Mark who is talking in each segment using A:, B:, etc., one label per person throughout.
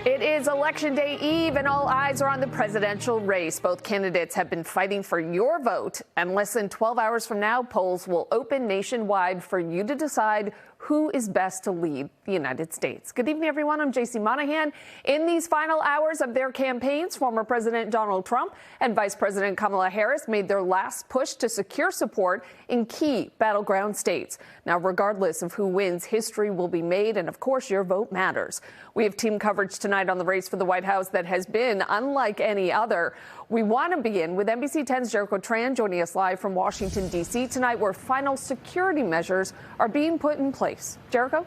A: It is Election Day Eve, and all eyes are on the presidential race. Both candidates have been fighting for your vote, and less than 12 hours from now, polls will open nationwide for you to decide who is best to lead the United States. Good evening, everyone. I'm J.C. Monahan. In these final hours of their campaigns, former President Donald Trump and Vice President Kamala Harris made their last push to secure support in key battleground states. Now, regardless of who wins, history will be made, and of course, your vote matters. We have team coverage tonight on the race for the White House that has been unlike any other. We want to begin with NBC 10's Jericho Tran joining us live from Washington, D.C. tonight, where final security measures are being put in place. Jericho?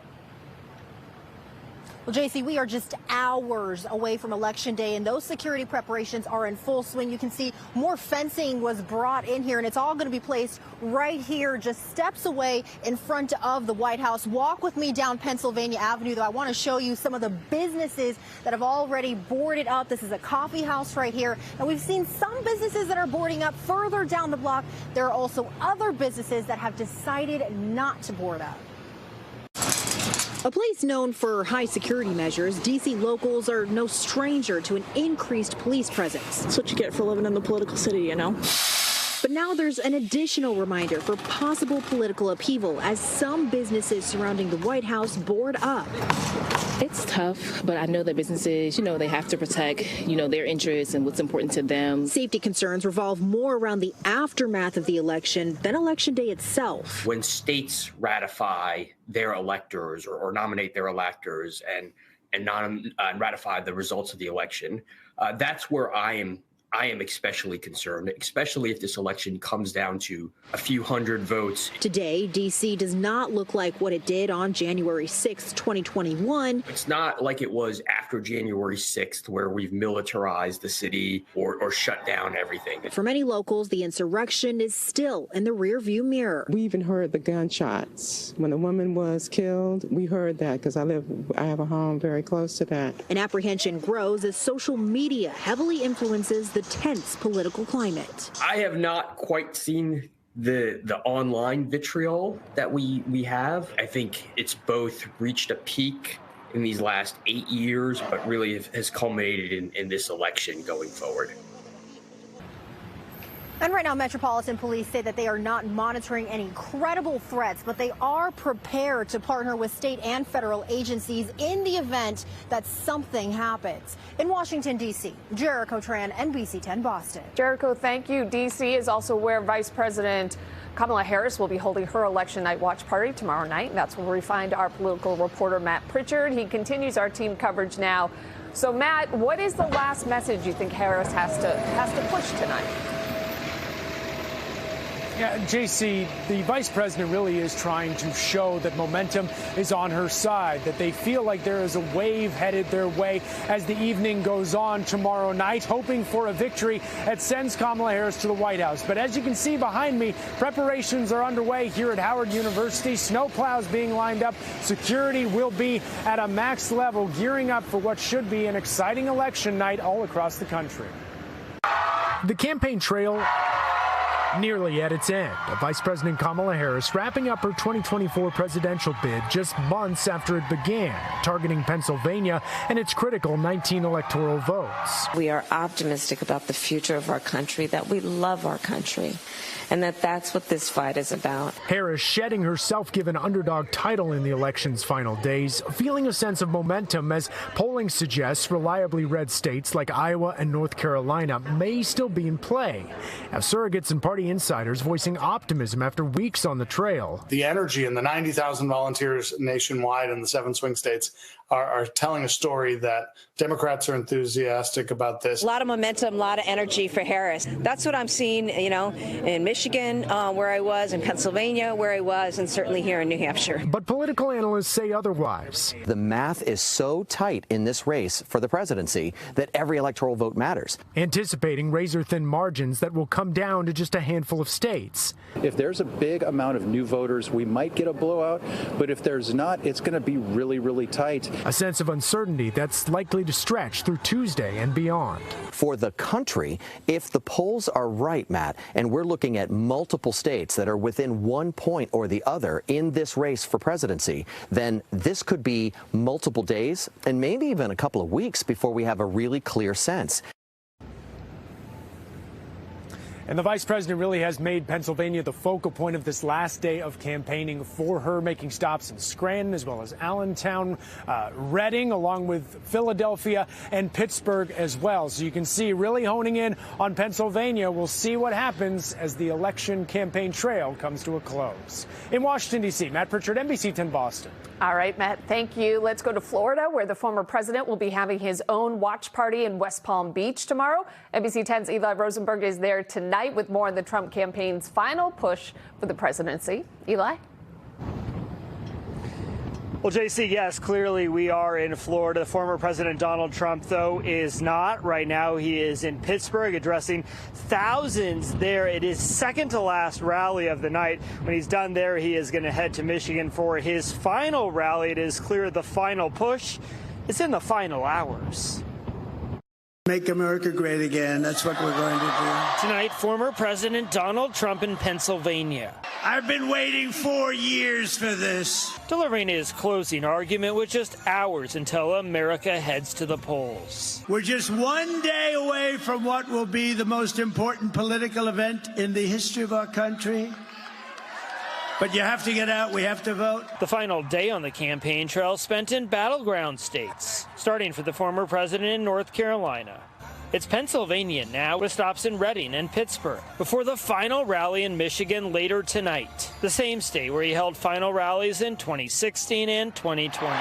B: Well, JC, we are just hours away from Election Day, and those security preparations are in full swing. You can see more fencing was brought in here, and it's all going to be placed right here, just steps away in front of the White House. Walk with me down Pennsylvania Avenue, though. I want to show you some of the businesses that have already boarded up. This is a coffee house right here, and we've seen some businesses that are boarding up further down the block. There are also other businesses that have decided not to board up. A place known for high security measures, D.C. locals are no stranger to an increased police presence.
C: That's what you get for living in the political city, you know.
B: But now there's an additional reminder for possible political upheaval as some businesses surrounding the White House board up.
C: It's tough, but I know that businesses, they have to protect, their interests and what's important to them.
B: Safety concerns revolve more around the aftermath of the election than Election Day itself.
D: When states ratify their electors or nominate their electors and ratify the results of the election, that's where I am especially concerned, especially if this election comes down to a few hundred votes.
B: Today, D.C. does not look like what it did on January 6th, 2021.
D: It's not like it was after January 6th, where we've militarized the city or shut down everything.
B: For many locals, the insurrection is still in the rearview mirror.
E: We even heard the gunshots. When the woman was killed, we heard that because I have a home very close to that.
B: And apprehension grows as social media heavily influences the tense political climate.
D: I have not quite seen the online vitriol that we have. I think it's both reached a peak in these last 8 years, but really has culminated in this election going forward.
B: And right now, Metropolitan Police say that they are not monitoring any credible threats, but they are prepared to partner with state and federal agencies in the event that something happens. In Washington, D.C., Jericho Tran, NBC 10 Boston.
A: Jericho, thank you. D.C. is also where Vice President Kamala Harris will be holding her election night watch party tomorrow night. And that's where we find our political reporter, Matt Pritchard. He continues our team coverage now. So, Matt, what is the last message you think Harris has to push tonight?
F: Yeah, JC, the vice president really is trying to show that momentum is on her side, that they feel like there is a wave headed their way as the evening goes on tomorrow night, hoping for a victory that sends Kamala Harris to the White House. But as you can see behind me, preparations are underway here at Howard University. Snowplows being lined up. Security will be at a max level, gearing up for what should be an exciting election night all across the country. The campaign trail nearly at its end. Vice President Kamala Harris wrapping up her 2024 presidential bid just months after it began, targeting Pennsylvania and its critical 19 electoral votes.
G: We are optimistic about the future of our country, that we love our country, and that's what this fight is about.
F: Harris shedding her self-given underdog title in the election's final days, feeling a sense of momentum as polling suggests reliably red states like Iowa and North Carolina may still be in play. Now, surrogates and party insiders voicing optimism after weeks on the trail.
H: The energy and the 90,000 volunteers nationwide in the 7 swing states are telling a story that Democrats are enthusiastic about this.
I: A lot of momentum, a lot of energy for Harris. That's what I'm seeing, in Michigan, where I was, in Pennsylvania, where I was, and certainly here in New Hampshire.
F: But political analysts say otherwise.
J: The math is so tight in this race for the presidency that every electoral vote matters.
F: Anticipating razor-thin margins that will come down to just a handful of states.
K: If there's a big amount of new voters, we might get a blowout, but if there's not, it's going to be really, really tight.
F: A sense of uncertainty that's likely to stretch through Tuesday and beyond.
J: For the country, if the polls are right, Matt, and we're looking at multiple states that are within 1 point or the other in this race for presidency, then this could be multiple days and maybe even a couple of weeks before we have a really clear sense.
F: And the vice president really has made Pennsylvania the focal point of this last day of campaigning for her, making stops in Scranton as well as Allentown, Reading, along with Philadelphia and Pittsburgh as well. So you can see really honing in on Pennsylvania. We'll see what happens as the election campaign trail comes to a close. In Washington, D.C., Matt Pritchard, NBC 10 Boston.
A: All right, Matt, thank you. Let's go to Florida, where the former president will be having his own watch party in West Palm Beach tomorrow. NBC 10's Eli Rosenberg is there tonight with more on the Trump campaign's final push for the presidency. Eli?
K: Well, JC, yes, clearly we are in Florida. Former President Donald Trump, though, is not. Right now he is in Pittsburgh addressing thousands there. It is second to last rally of the night. When he's done there, he is going to head to Michigan for his final rally. It is clear the final push is in the final hours.
L: Make America great again. That's what we're going to do.
K: Tonight, former President Donald Trump in Pennsylvania.
L: I've been waiting 4 years for this.
K: Delivering his closing argument with just hours until America heads to the polls.
L: We're just 1 day away from what will be the most important political event in the history of our country. But you have to get out. We have to vote.
K: The final day on the campaign trail spent in battleground states, starting for the former president in North Carolina. It's Pennsylvania now, with stops in Reading and Pittsburgh, before the final rally in Michigan later tonight, the same state where he held final rallies in 2016 and 2020.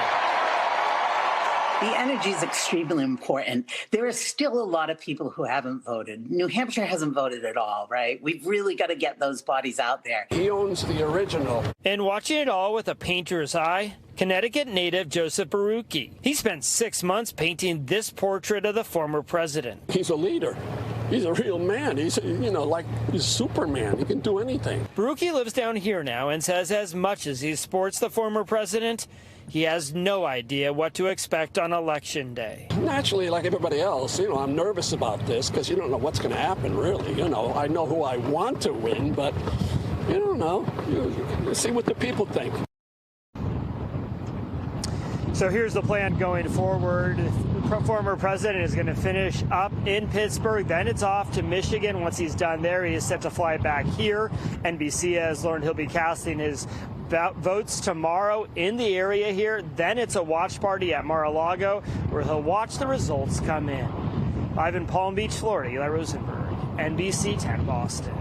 M: The energy is extremely important. There are still a lot of people who haven't voted. New Hampshire hasn't voted at all, right? We've really got to get those bodies out there.
N: He owns the original.
K: And watching it all with a painter's eye, Connecticut native Joseph Barucki. He spent 6 months painting this portrait of the former president.
N: He's a leader. He's a real man. He's, he's Superman. He can do anything.
K: Barucki lives down here now and says as much as he supports the former president, he has no idea what to expect on Election Day.
N: Naturally, like everybody else, I'm nervous about this because you don't know what's going to happen, really. I know who I want to win, but you don't know. You see what the people think.
K: So here's the plan going forward. The former president is going to finish up in Pittsburgh. Then it's off to Michigan. Once he's done there, he is set to fly back here. NBC has learned he'll be casting his votes tomorrow in the area here. Then it's a watch party at Mar-a-Lago where he'll watch the results come in. Live in Palm Beach, Florida, Eli Rosenberg, NBC 10 Boston.